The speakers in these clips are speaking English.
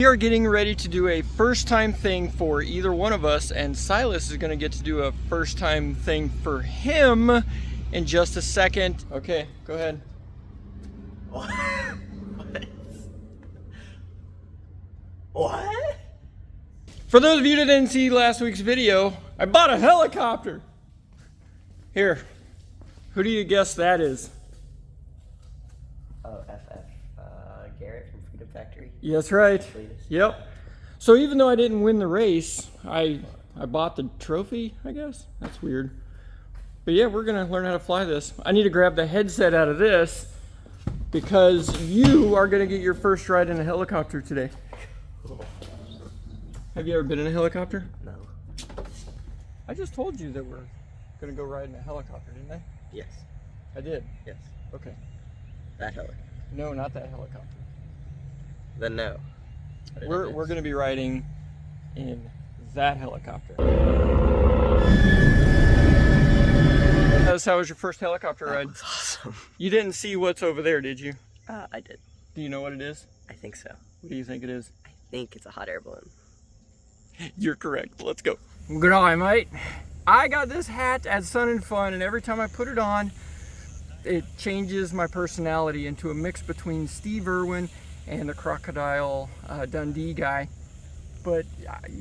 We are getting ready to do a first time thing for either one of us, and Silas is going to get to do a first time thing for him in just a second. Okay, go ahead. What? What? For those of you that didn't see last week's video, I bought a helicopter. Here, who do you guess that is? Oh, Garrett from Freedom Factory. Yeah, that's right. Yep. So even though I didn't win the race, I bought the trophy, I guess. That's weird. But yeah, we're gonna learn how to fly this. I need to grab the headset out of this because you are gonna get your first ride in a helicopter today. Have you ever been in a helicopter? No. I just told you that we're gonna go ride in a helicopter, didn't I? Yes. I did. Yes. Okay. That helicopter. No, not that helicopter. Then no. We're gonna be riding in that helicopter. How was your first helicopter ride? That was awesome. You didn't see what's over there, did you? I did. Do you know what it is? I think so. What do you think it is? I think it's a hot air balloon. You're correct. Let's go. Good eye, mate. I got this hat at Sun and Fun, and every time I put it on, it changes my personality into a mix between Steve Irwin and the Crocodile Dundee guy. But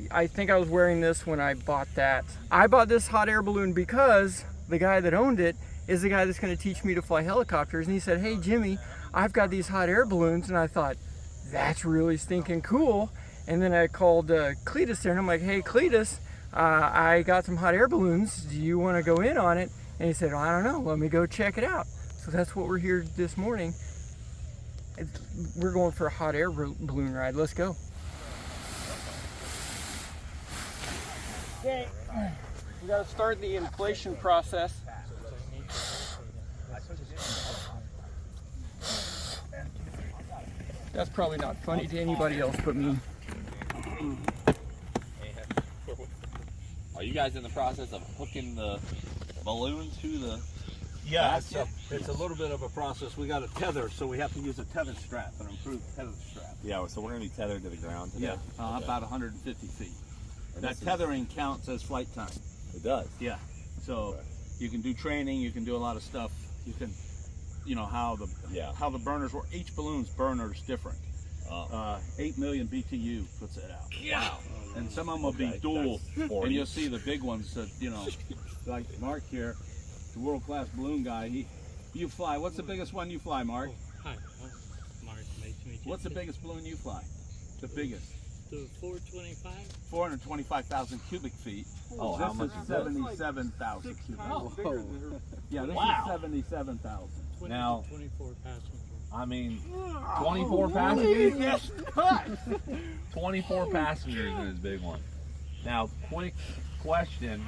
I think I was wearing this when I bought that. I bought this hot air balloon because the guy that owned it is the guy that's going to teach me to fly helicopters, and he said, "Hey Jimmy, I've got these hot air balloons," and I thought, that's really stinking cool. And then I called Cletus there, and I'm like, "Hey Cletus, I got some hot air balloons. Do you want to go in on it?" And he said, "I don't know. Let me go check it out." So that's what we're here this morning. We're going for a hot air balloon ride. Let's go. Okay, we got to start the inflation process. That's probably not funny to anybody else but me. Are you guys in the process of hooking the balloon to the... Yeah, it's a little bit of a process. We got a tether, so we have to use a tether strap, an improved tether strap. Yeah, so we're going to be tethered to the ground today? Yeah, about 150 feet. And that tethering counts as flight time. It does? Yeah, so you can do training, you can do a lot of stuff. You can, you know, how the burners work. Each balloon's burner is different. 8 million BTU puts it out. Yeah. Wow. And some of them will be dual, and you'll see the big ones that, you know, like Mark here, the world-class balloon guy. You fly. What's the biggest one you fly, Mark? Hi, Mark. Nice to meet you. What's the biggest balloon you fly? The biggest. The 425? 425,000 cubic feet. Oh, this how much is is that? 77,000 cubic feet. Whoa. Yeah, this Wow. is 77,000. 20 Now- to 24 passengers. I mean, 24 passengers? Yes. 24 passengers in his big one. Now, quick question.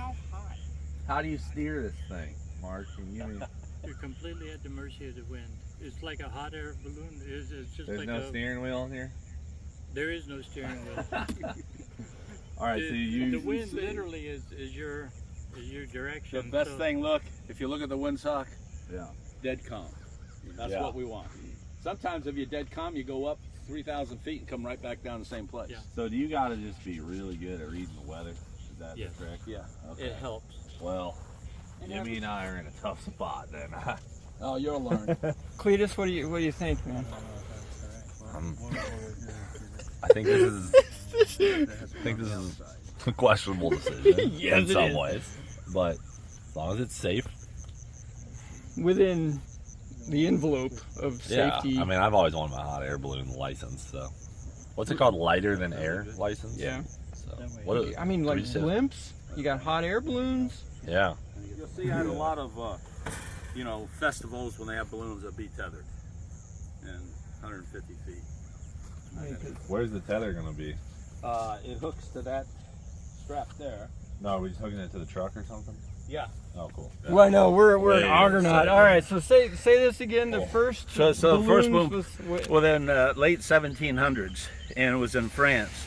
How do you steer this thing, Mark? Can you... You're completely at the mercy of the wind. It's like a hot air balloon. It's just There's like no steering wheel in here? There is no steering wheel. All right, so you... The wind literally is your direction. The best so thing, look, if you look at the windsock, Yeah. dead calm. That's Yeah. what we want. Sometimes if you're dead calm, you go up 3,000 feet and come right back down the same place. Yeah. So do you got to just be really good at reading the weather? Is that Yes. correct? Yeah. Okay. It helps. Well, Jimmy and I are in a tough spot then. Oh, you'll learn. Cletus, what do you think, man? I think this is a questionable decision Yes, in it some is. ways, but as long as it's safe. Within the envelope of safety. Yeah, I mean, I've always wanted my hot air balloon license. So, what's it called? Lighter than air license. Yeah. So, what? I mean, like 37? blimps. You got hot air balloons. Yeah. You'll see at a lot of, you know, festivals when they have balloons that be tethered and 150 feet. Where's the tether gonna be? It hooks to that strap there. No, are we just hooking it to the truck or something? Yeah. Oh, cool. Well, no, we're an Yeah, Argonaut. yeah. All right, so say this again. The Cool. first So the first balloons boom was was in late 1700s, and it was in France.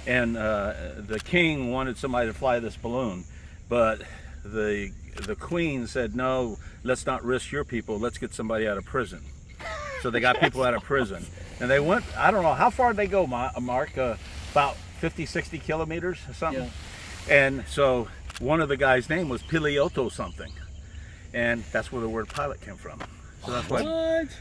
And the king wanted somebody to fly this balloon, but the queen said, "No, let's not risk your people. Let's get somebody out of prison." So they got people out of prison. And they went, I don't know, how far did they go, Mark? About 50, 60 kilometers or something? Yeah. And so one of the guys' name was Pilioto something. And that's where the word pilot came from. So that's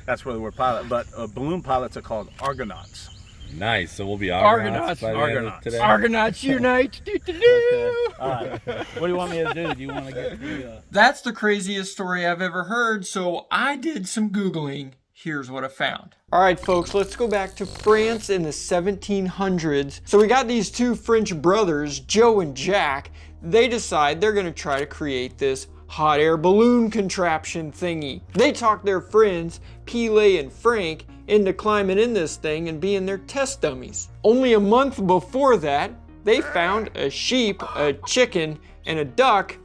that's where the word pilot, but balloon pilots are called Argonauts. Nice. So we'll be Argonauts. Argonauts. Argonauts unite. Okay. All right. What do you want me to do? Do you want to get the... That's the craziest story I've ever heard, so I did some Googling. Here's what I found. All right, folks, let's go back to France in the 1700s. So we got these two French brothers, Joe and Jack. They decide they're gonna try to create this hot air balloon contraption thingy. They talked their friends, Pele and Frank, into climbing in this thing and being their test dummies. Only a month before that, they found a sheep, a chicken, and a duck.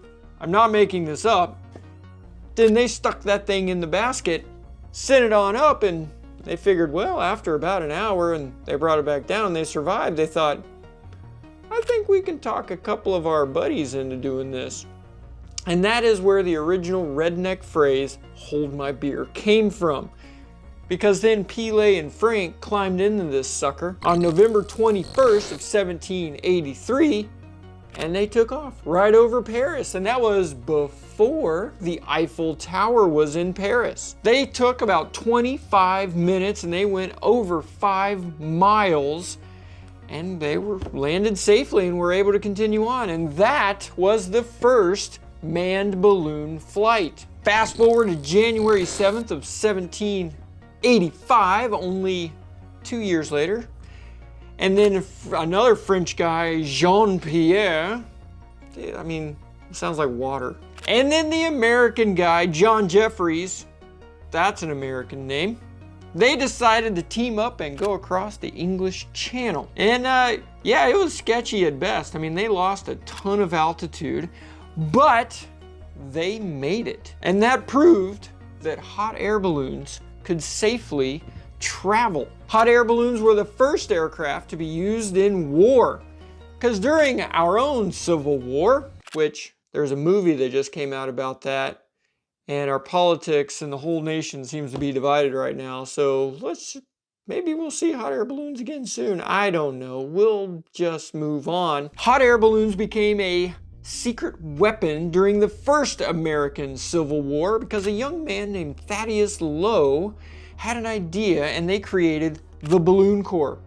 I'm not making this up. Then they stuck that thing in the basket, sent it on up, and they figured, well, after about an hour and they brought it back down, they survived. They thought, I think we can talk a couple of our buddies into doing this. And that is where the original redneck phrase, hold my beer, came from. Because then Pele and Frank climbed into this sucker on November 21st of 1783, and they took off right over Paris. And that was before the Eiffel Tower was in Paris. They took about 25 minutes and they went over 5 miles, and they were landed safely and were able to continue on. And that was the first manned balloon flight. Fast forward to January 7th of 1785, only 2 years later. And then another French guy, Jean-Pierre, I mean, it sounds like water. And then the American guy, John Jeffries, that's an American name. They decided to team up and go across the English Channel. And yeah, it was sketchy at best. I mean, they lost a ton of altitude, but they made it. And that proved that hot air balloons could safely travel. Hot air balloons were the first aircraft to be used in war. Because during our own Civil War, which there's a movie that just came out about that, and our politics and the whole nation seems to be divided right now, so maybe we'll see hot air balloons again soon. I don't know. We'll just move on. Hot air balloons became a secret weapon during the first American Civil War because a young man named Thaddeus Lowe had an idea, and they created the Balloon Corps.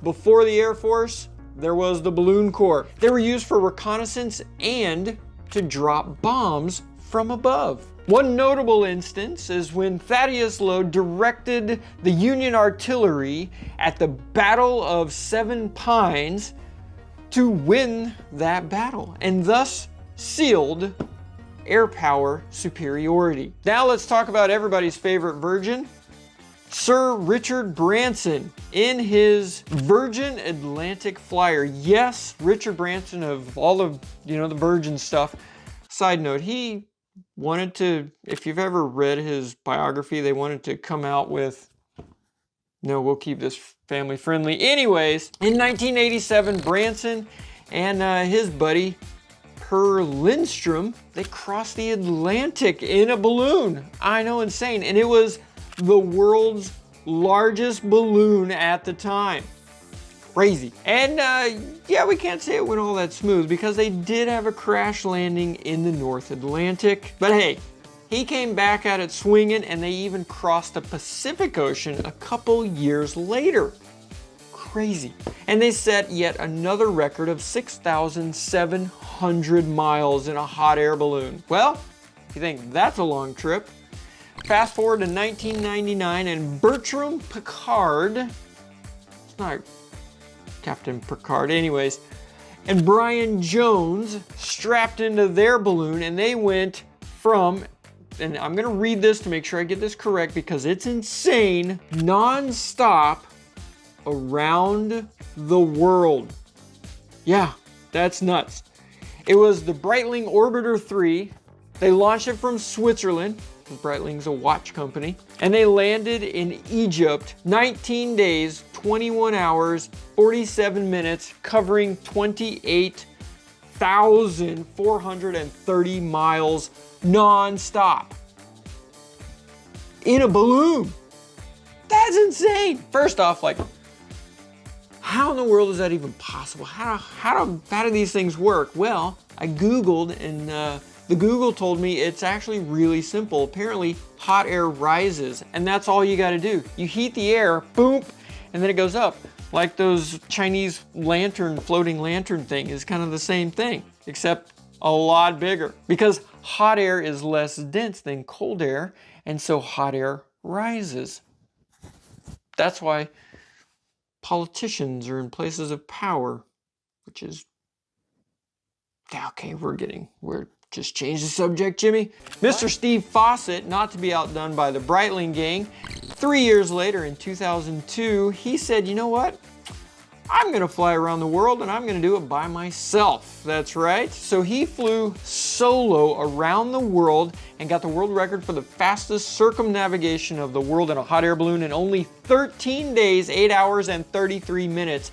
Before the Air Force, there was the Balloon Corps. They were used for reconnaissance and to drop bombs from above. One notable instance is when Thaddeus Lowe directed the Union artillery at the Battle of Seven Pines to win that battle, and thus sealed air power superiority. Now let's talk about everybody's favorite virgin, Sir Richard Branson, in his Virgin Atlantic Flyer. Yes, Richard Branson, of all of, the Virgin stuff. Side note, he wanted to, if you've ever read his biography, they wanted to come out with, no, we'll keep this family friendly. Anyways, in 1987, Branson and his buddy, Per Lindstrom, they crossed the Atlantic in a balloon. I know, insane. And it was the world's largest balloon at the time. Crazy. And yeah, we can't say it went all that smooth because they did have a crash landing in the North Atlantic. But hey, he came back at it swinging, and they even crossed the Pacific Ocean a couple years later. Crazy. And they set yet another record of 6,700 miles in a hot air balloon. Well, if you think that's a long trip, fast forward to 1999, and Bertram Piccard, it's not Captain Picard anyways, and Brian Jones strapped into their balloon, and they went from, and I'm gonna read this to make sure I get this correct because it's insane, non-stop around the world. Yeah, that's nuts. It was the Breitling Orbiter 3. They launched it from Switzerland. Breitling's a watch company. And they landed in Egypt, 19 days, 21 hours, 47 minutes, covering 28,430 miles non-stop. In a balloon. That's insane. First off, like, how in the world is that even possible? How do these things work? Well, I Googled, and the Google told me it's actually really simple. Apparently, hot air rises, and that's all you gotta do. You heat the air, boom, and then it goes up. Like those Chinese lantern, floating lantern thing is kind of the same thing, except a lot bigger. Because hot air is less dense than cold air, and so hot air rises. That's why politicians are in places of power, which is, okay, we're just change the subject, Jimmy. Mr. Steve Fawcett, not to be outdone by the Breitling gang, 3 years later in 2002, he said, you know what? I'm gonna fly around the world and I'm gonna do it by myself. That's right. So he flew solo around the world and got the world record for the fastest circumnavigation of the world in a hot air balloon in only 13 days, 8 hours and 33 minutes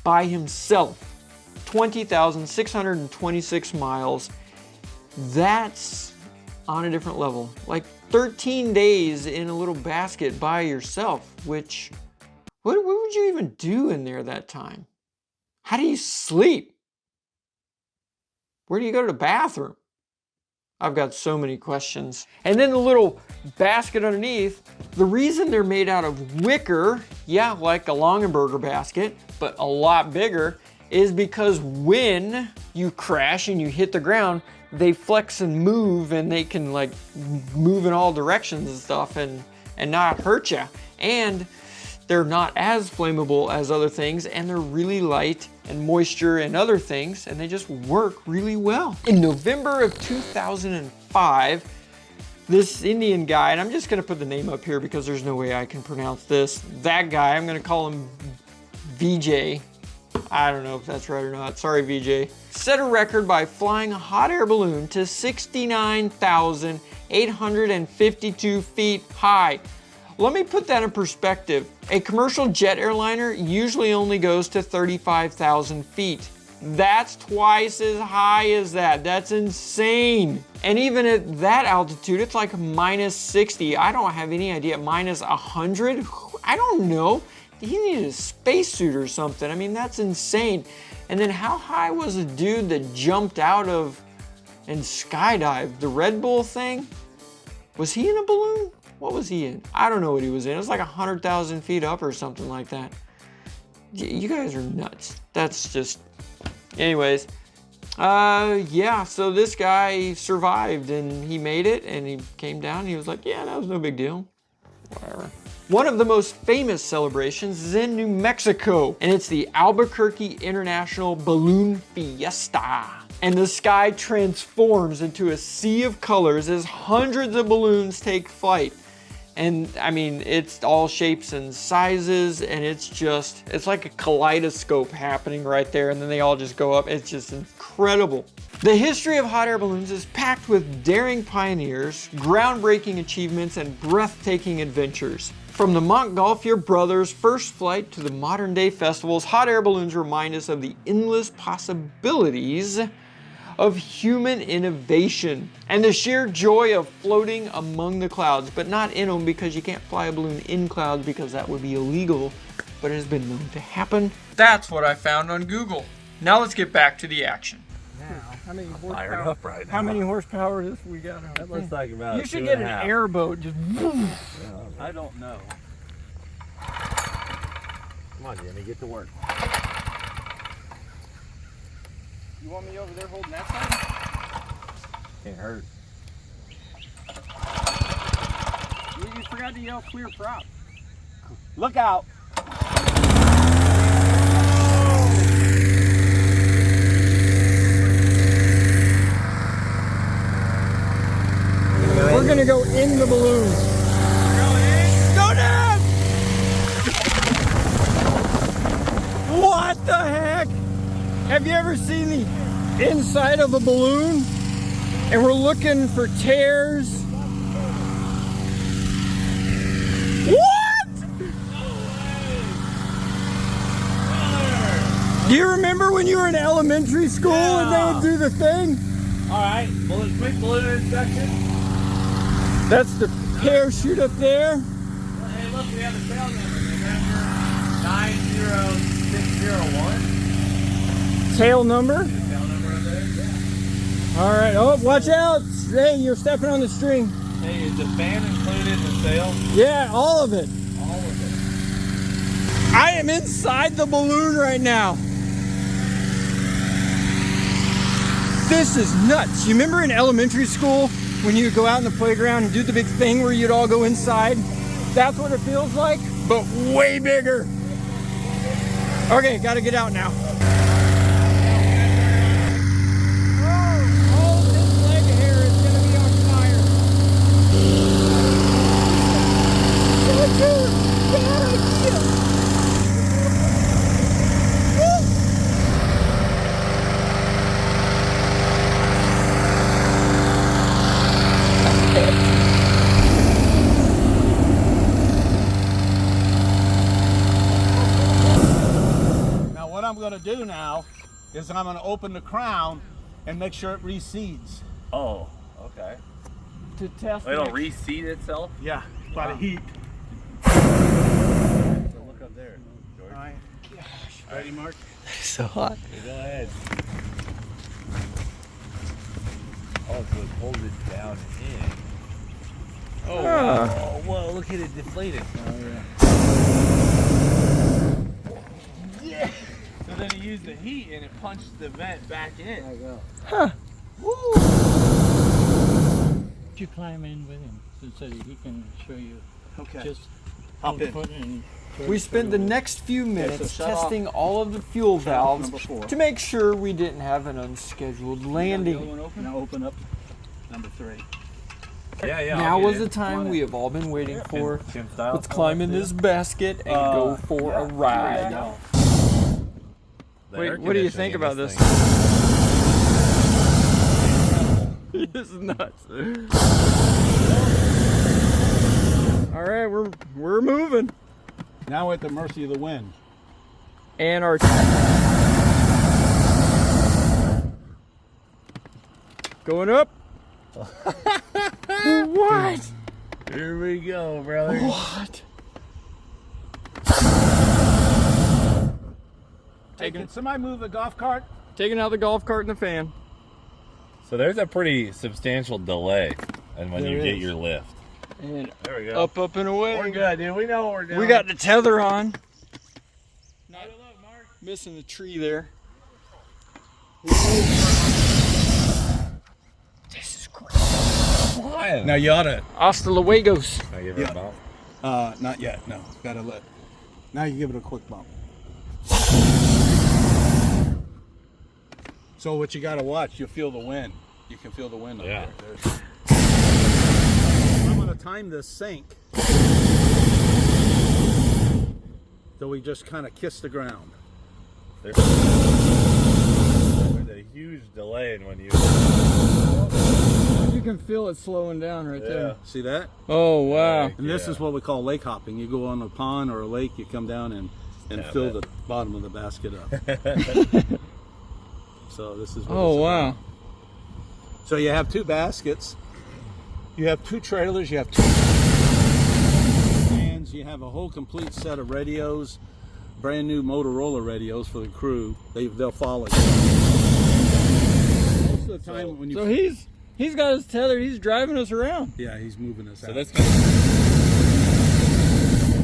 by himself. 20,626 miles. That's on a different level. Like 13 days in a little basket by yourself, which, what would you even do in there that time? How do you sleep? Where do you go to the bathroom? I've got so many questions. And then the little basket underneath, the reason they're made out of wicker, yeah, like a Longenberger basket, but a lot bigger, is because when you crash and you hit the ground, they flex and move, and they can like move in all directions and stuff and not hurt you. And they're not as flammable as other things, and they're really light and moisture and other things, and they just work really well. In November of 2005, this Indian guy, and I'm just gonna put the name up here because there's no way I can pronounce this. That guy, I'm gonna call him VJ. I don't know if that's right or not. Sorry, VJ. Set a record by flying a hot air balloon to 69,852 feet high. Let me put that in perspective. A commercial jet airliner usually only goes to 35,000 feet. That's twice as high as that. That's insane. And even at that altitude, it's like minus 60. I don't have any idea. Minus 100? I don't know. He needed a spacesuit or something. I mean, that's insane. And then how high was the dude that jumped out of and skydived? The Red Bull thing? Was he in a balloon? What was he in? I don't know what he was in. It was like 100,000 feet up or something like that. You guys are nuts. That's just... Anyways. Yeah, so this guy survived and he made it and he came down and he was like, yeah, that was no big deal. Whatever. One of the most famous celebrations is in New Mexico, and it's the Albuquerque International Balloon Fiesta. And the sky transforms into a sea of colors as hundreds of balloons take flight. And I mean, it's all shapes and sizes, and it's like a kaleidoscope happening right there, and then they all just go up. It's just incredible. The history of hot air balloons is packed with daring pioneers, groundbreaking achievements, and breathtaking adventures. From the Montgolfier brothers' first flight to the modern day festivals, hot air balloons remind us of the endless possibilities of human innovation and the sheer joy of floating among the clouds, but not in them, because you can't fly a balloon in clouds because that would be illegal, but it has been known to happen. That's what I found on Google. Now let's get back to the action. How many Fired horsepower? up right now. How many horsepower is we got? That looks like about You should get an airboat. Just. I don't know. Come on, Jimmy, get to work. You want me over there holding that side? Can't hurt. You forgot to yell clear prop. Look out. We're gonna go in the balloon. Go down! What the heck? Have you ever seen the inside of a balloon? And we're looking for tears. What? Do you remember when you were in elementary school and they would do the thing? All right, quick balloon inspection. That's the parachute up there. Hey, look, we have a tail number, November 90601. Tail number? Tail number up there? Yeah. All right. Oh, watch out. Hey, you're stepping on the string. Hey, is the fan included in the sail? Yeah, all of it. All of it. I am inside the balloon right now. This is nuts. You remember in elementary school when you would go out in the playground and do the big thing where you'd all go inside? That's what it feels like, but way bigger. Okay, gotta get out now. Oh, this leg hair is gonna be on fire. Now what I'm going to do now is I'm going to open the crown and make sure it recedes. Oh, okay. To test It'll it. reseat itself? Yeah, by the heat. So look up there, George. All right. Ready, Mark? So hot. Go ahead. Oh, so it pulls it down in. Oh, wow. Oh, whoa, look at it deflated. Yeah. So then you use the heat and it punches the vent back in. There you go. Huh. You climb in with him so that he can show you. Okay. Just Hop in. put and We spent the next few minutes shut off. testing all of the fuel valves number 4. to make sure we didn't have an unscheduled landing. Now open up number 3. Yeah, yeah. Now I'll get was in. the time we have all been waiting for. Chin style. Let's climb in this basket and go for a ride. The Wait, air what do you conditioning think in about this? thing. This is nuts. All right, we're moving. Now we're at the mercy of the wind. And our going up. What? Here we go, brother. What? Hey, can somebody move the golf cart? Taking out the golf cart and the fan. So there's a pretty substantial delay and when you There get is. your lift. And There we go. up and away. We're good, dude. We know what we're doing. We got the tether on. Not missing the tree there. This is great. flying. Now you ought to. Hasta luegos. Can I give it a bump? Not yet. No, gotta let. Now you give it a quick bump. So what you gotta watch, you'll feel the wind. You can feel the wind up Yeah. there. I'm gonna time this sink. So we just kind of kiss the ground. There's a huge delay in when you. You can feel it slowing down right there. See that? Oh, wow. And this Yeah. is what we call lake hopping. You go on a pond or a lake, you come down and Yeah, fill but- the bottom of the basket up. So this is what Oh, it's wow. about. So you have 2 baskets, you have 2 trailers, you have 2 fans, you have a whole complete set of radios, brand new Motorola radios for the crew. They'll follow you. Most of the time when you So he's got his tether. He's driving us around. yeah, he's moving us So out. this comes,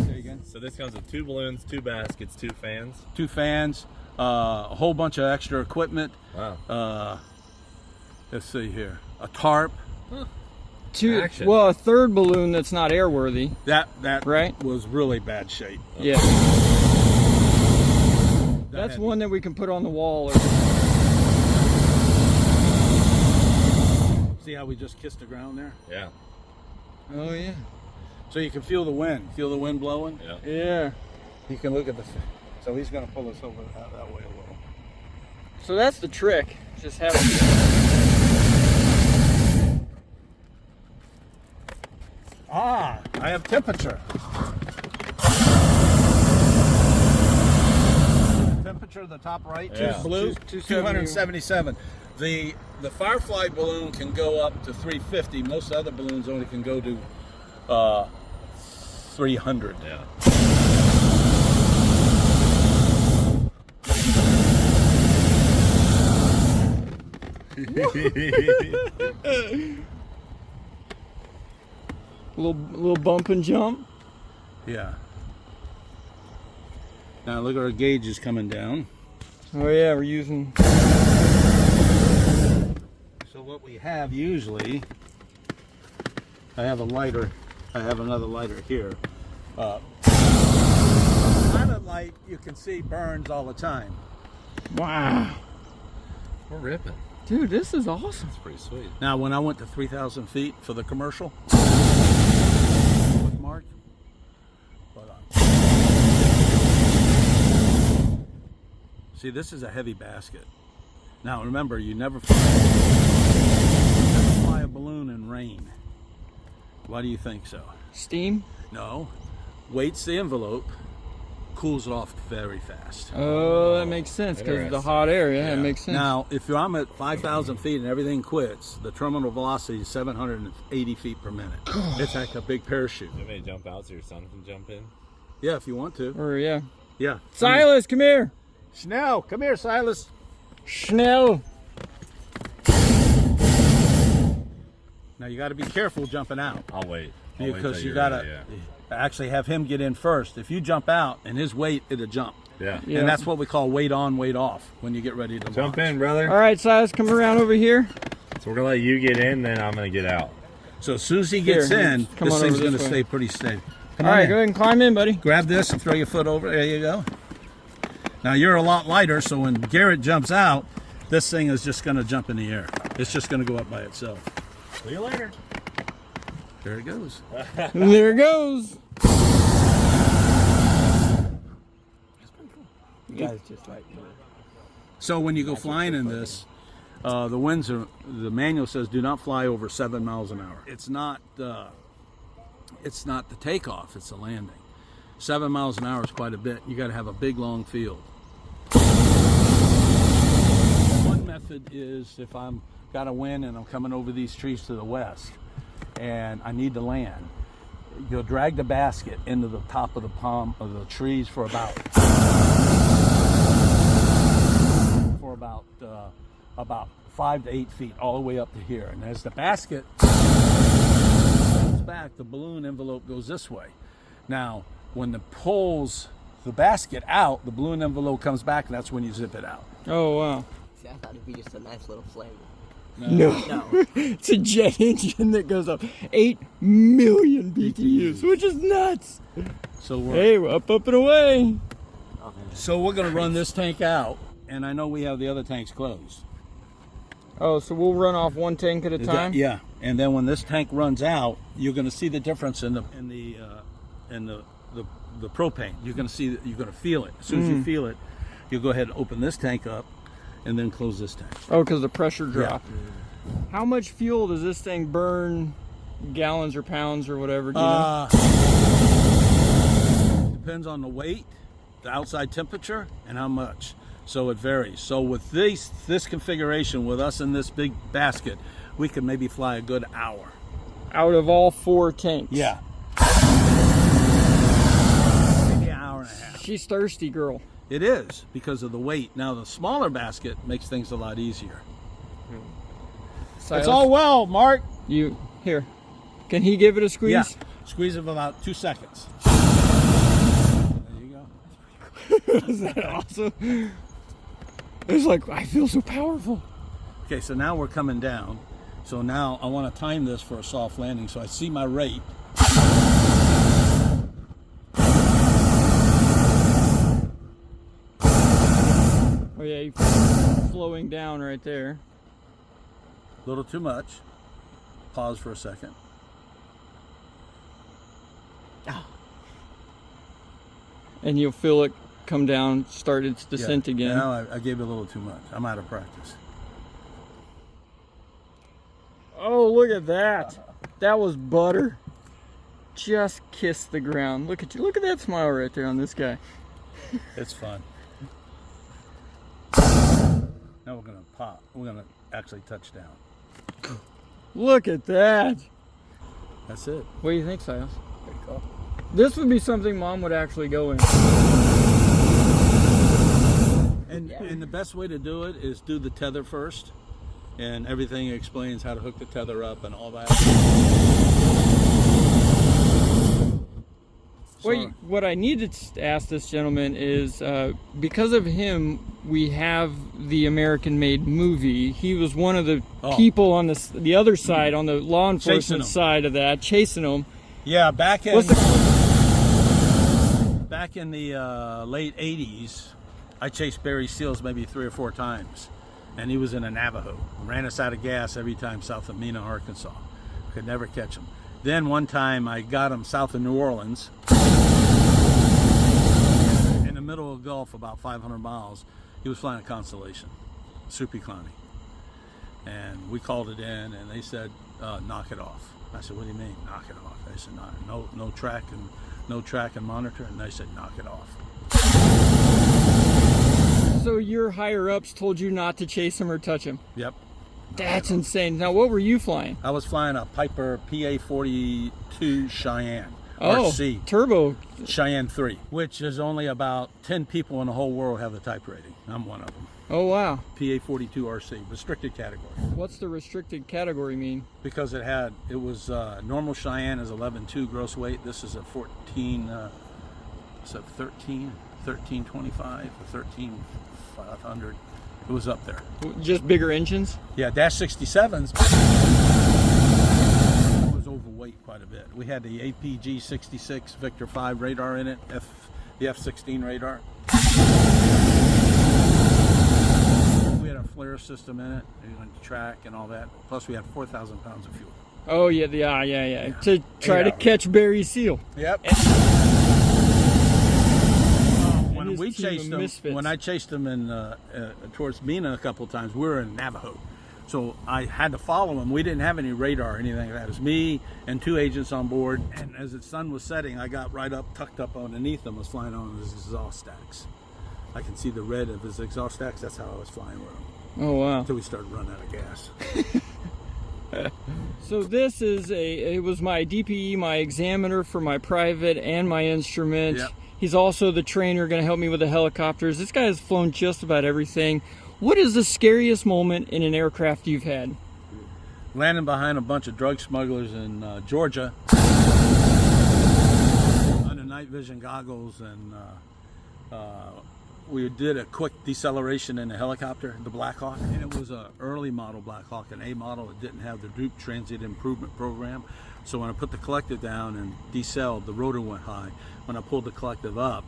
Say again? so this comes with 2 balloons, 2 baskets, 2 fans. 2 fans, a whole bunch of extra equipment. Wow. Let's see here, a tarp. Action. Well, a third balloon that's not airworthy. That Right. was really bad shape. Yeah. That That's had- one that we can put on the wall. Or... See how we just kissed the ground there? Yeah. Oh, yeah. So you can feel the wind. Feel the wind blowing? Yeah. Yeah. You can look at the. So he's going to pull us over that way a little. So that's the trick. Just have Ah, I have temperature. Temperature, the top right, Yeah. blue, 270. 277. The Firefly balloon can go up to 350. Most other balloons only can go to 300. Yeah. Little bump and jump. Yeah. Now look at our gauges coming down. Oh yeah, we're using. So what we have usually, I have a lighter. I have another lighter here. Pilot light, you can see burns all the time. Wow, We're ripping. dude, this is awesome. It's pretty sweet. Now, when I went to 3,000 feet for the commercial with Mark, hold on. See, this is a heavy basket. Now, remember, you never fly a balloon in rain. Why do you think so? Steam. No, weights the envelope, cools it off very fast. Oh, that makes sense because of the Interesting. hot air. Yeah, it makes sense. Now, if I'm at 5,000 feet and everything quits, the terminal velocity is 780 feet per minute. It's like a big parachute. You may jump out so your son can jump in. Yeah, if you want to. Or yeah. Yeah. Silas, come here. Schnell, come here, Silas. Schnell. Now you got to be careful jumping out I'll wait. I'll wait because till you you're got to ready, actually have him get in first. If you jump out and his weight, it'll jump. Yeah. Yeah. And that's what we call weight on, weight off when you get ready to Jump launch. in, brother. All right, Silas, come around over here. So we're gonna let you get in, then I'm gonna get out. So as soon as he gets Here, in, come this on thing's over going to this way. stay pretty steady. Come All on right, in. go ahead and climb in, buddy. Grab this and throw your foot over. There you go. Now you're a lot lighter, so when Garrett jumps out, this thing is just going to jump in the air. It's just going to go up by itself. See you later. There it goes. There it goes. You guys just like So when you go flying in this, the winds are. The manual says do not fly over 7 miles an hour. It's not the takeoff; it's the landing. 7 miles an hour is quite a bit. You got to have a big long field. One method is if I'm got a wind and I'm coming over these trees to the west, and I need to land. You'll drag the basket into the top of the palm of the trees for about 5 to 8 feet, all the way up to here. And as the basket comes back, the balloon envelope goes this way. Now, when it pulls the basket out, the balloon envelope comes back, and that's when you zip it out. Oh, wow. See, I thought it'd be just a nice little flame. No. No. It's a jet engine that goes up 8 million BTUs, which is nuts. So we're Hey, we're up and away. going to run this tank out, and I know we have the other tanks closed. Oh, so we'll run off one tank at a Is time? that- yeah, and then when this tank runs out, you're going to see the difference in the propane. You're going to see that. You're going to feel it. As soon as you feel it, you'll go ahead and open this tank up, and then close this tank. Oh, because the pressure drop. How much fuel does this thing burn, gallons or pounds or whatever? Do you know? Depends on the weight, the outside temperature, and how much. So it varies. So with this configuration, with us in this big basket, we could maybe fly a good hour. Out of all 4 tanks. Yeah. Maybe an hour and a half. She's thirsty, girl. It is because of the weight. Now the smaller basket makes things a lot easier. Silas, It's all well, Mark. you here. Can he give it a squeeze? Yeah. Squeeze it for about 2 seconds. There you go. Is that awesome? It's like, I feel so powerful. Okay, so now we're coming down. So now I want to time this for a soft landing so I see my rate. Oh yeah, you're slowing down right there. A little too much. Pause for a second. And you'll feel it come down, start its descent Yeah. again. Now I gave it a little too much. I'm out of practice. Oh, look at that. That was butter. Just kissed the ground. Look at you. Look at that smile right there on this guy. It's fun. Now we're gonna pop. We're gonna actually touch down. Look at that. That's it. What do you think, Silas? Pretty cool. This would be something Mom would actually go in. And the best way to do it is do the tether first, and everything explains how to hook the tether up and all that. What I need to ask this gentleman is, because of him, we have the American-made movie. He was one of the people on the other side, on the law enforcement side of that, chasing him. Yeah, back in the late 80s, I chased Barry Seals maybe 3 or 4 times, and he was in a Navajo. Ran us out of gas every time south of Mena, Arkansas. Could never catch him. Then one time I got him south of New Orleans, in the middle of the Gulf, about 500 miles. He was flying a Constellation, Soupy Clowney. And we called it in, and they said, knock it off. I said, what do you mean, knock it off? They said, no track and monitor. And they said, knock it off. So your higher-ups told you not to chase him or touch him? Yep. That's insane. Now, what were you flying? I was flying a Piper PA-42 Cheyenne. Oh, RC. turbo. Cheyenne 3, which is only about 10 people in the whole world have the type rating. I'm one of them. Oh, wow. PA-42 RC, restricted category. What's the restricted category mean? Because it was normal Cheyenne is 11.2 gross weight. This is a 1325 or 13,500. It was up there. Just bigger engines? Yeah, Dash 67s was overweight quite a bit. We had the APG 66 Victor 5 radar in it, the F-16 radar. We had a flare system in it, track and all that. Plus we had 4,000 pounds of fuel. Oh, yeah. To try to catch Barry Seal. Yep. When I chased them in towards Mena a couple of times, we were in Navajo, so I had to follow them. We didn't have any radar or anything like that. It was me and 2 agents on board, and as the sun was setting, I got right up, tucked up underneath them, was flying on his exhaust stacks. I can see the red of his exhaust stacks. That's how I was flying with him. Oh, wow. Until we started running out of gas. So this is it was my DPE, my examiner for my private and my instrument. Yep. He's also the trainer, going to help me with the helicopters. This guy has flown just about everything. What is the scariest moment in an aircraft you've had? Landing behind a bunch of drug smugglers in Georgia under night vision goggles, and we did a quick deceleration in the helicopter, the Black Hawk, and it was an early model Black Hawk, an A model. It didn't have the Droop Transient Improvement Program. So when I put the collective down and decelled, the rotor went high. When I pulled the collective up,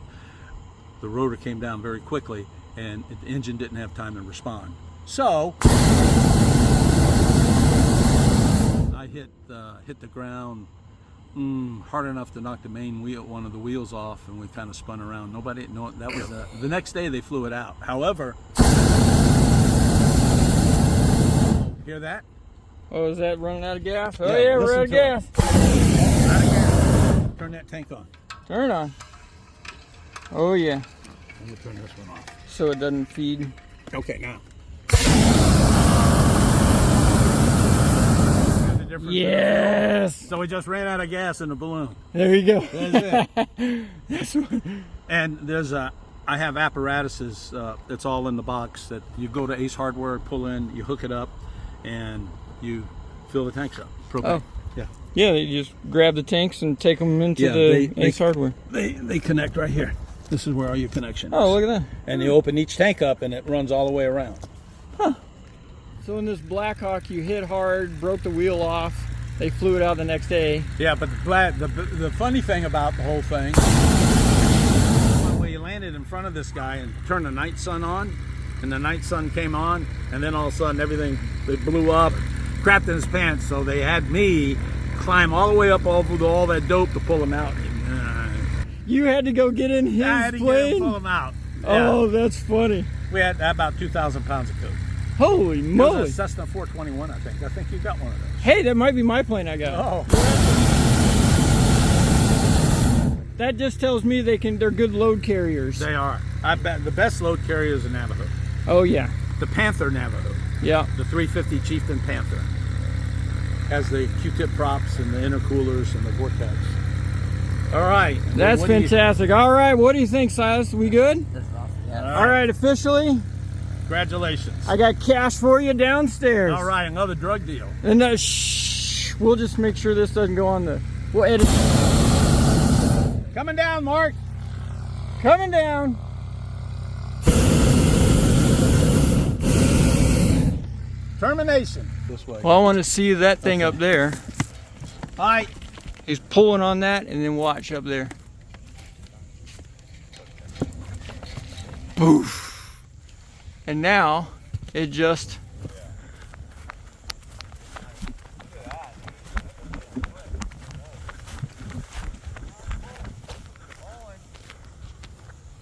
the rotor came down very quickly, and the engine didn't have time to respond. So I hit the ground hard enough to knock the main wheel, one of the wheels off, and we kind of spun around. That was the next day they flew it out. However, hear that? Oh, is that running out of gas? Oh, yeah, we're out of gas. Turn that tank on. Turn it on. Oh, yeah. I'm going to turn this one off. So it doesn't feed. Okay, now. Yes! So we just ran out of gas in the balloon. There you go. That's it. And I have apparatuses that's all in the box that you go to Ace Hardware, pull in, you hook it up, and you fill the tanks up. Propane. Oh. Yeah. Yeah, they just grab the tanks and take them into the Ace Hardware. They connect right here. This is where all your connection is. Oh, look at that. And you open each tank up and it runs all the way around. Huh. So in this Black Hawk, you hit hard, broke the wheel off. They flew it out the next day. Yeah, but the funny thing about the whole thing, when you landed in front of this guy and turned the night sun on, and the night sun came on, and then all of a sudden everything, it blew up, crapped in his pants, so they had me climb all the way up over all that dope to pull him out. You had to go get in his I had to plane? get him, pull him out. Oh, that's funny. We had about 2,000 pounds of coke. Holy moly. It was a Cessna 421, I think. I think you got one of those. Hey, that might be my plane I got. Oh. That just tells me they're good load carriers. They are. I bet the best load carrier is a Navajo. Oh, yeah. The Panther Navajo. Yeah. The 350 Chieftain Panther. Has the Q-tip props and the intercoolers and the vortex. All right. That's What do you- fantastic. All right, what do you think, Silas? We good? This is awesome. Yeah. All right, officially, Congratulations. I got cash for you downstairs. All right, another drug deal. And shh, we'll just make sure this doesn't go on the. We'll edit. Coming down, Mark. Coming down. Termination. This way. Well, I want to see that thing up there. All right. He's pulling on that, and then watch up there. Poof. And now it just.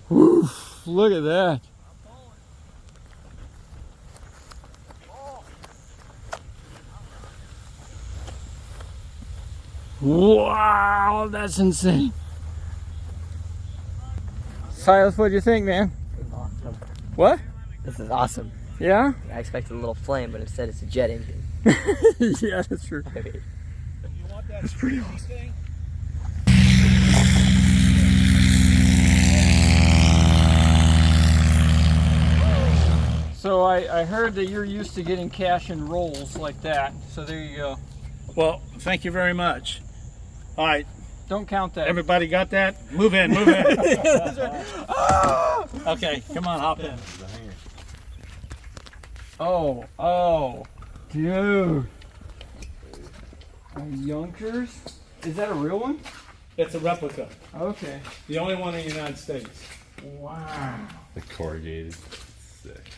Woof, look at that. Wow, that's insane. Silas, what do you think, man? This is awesome. What? This is awesome. Yeah? I expected a little flame, but instead it's a jet engine. Yeah, that's true. That's pretty awesome. So I heard that you're used to getting cash in rolls like that. So there you go. Well, thank you very much. All right. Don't count that. Everybody got that? Move in, move in. Okay, come on, hop in. Oh, dude. Yonkers? Is that a real one? It's a replica. Okay. The only one in the United States. Wow. The corrugated. Sick.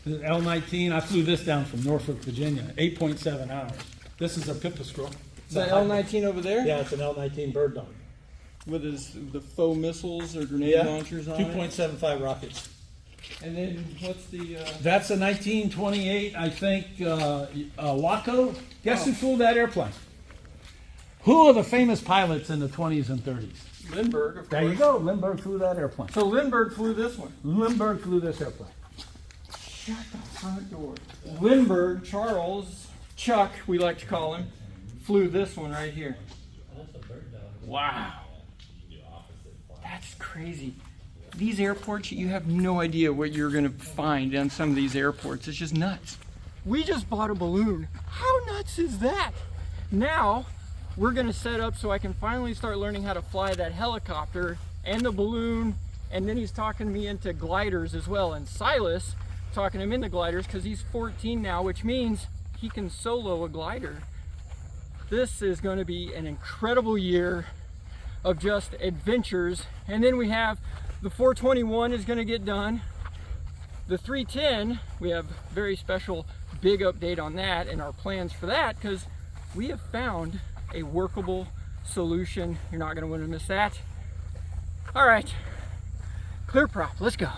The L-19, I flew this down from Norfolk, Virginia, 8.7 hours. This is a pipistrel. The L-19 over there? Yeah, it's an L-19 bird dog. With the faux missiles or grenade Yeah, launchers on it? 2.75 rockets. And then what's the... That's a 1928, I think, Waco. Guess who flew that airplane? Who are the famous pilots in the 20s and 30s? Lindbergh, of course. There you go, Lindbergh flew that airplane. So Lindbergh flew this one. Lindbergh flew this airplane. Shut the front door. Lindbergh, Charles, Chuck, we like to call him, flew this one right here. Wow. That's crazy. These airports, you have no idea what you're going to find on some of these airports. It's just nuts. We just bought a balloon. How nuts is that? Now, we're going to set up so I can finally start learning how to fly that helicopter and the balloon. And then he's talking me into gliders as well. And Silas talking him into gliders because he's 14 now, which means he can solo a glider. This is going to be an incredible year of just adventures. And then we have the 421 is going to get done. The 310, we have a very special big update on that and our plans for that because we have found a workable solution. You're not going to want to miss that. All right, clear prop, let's go.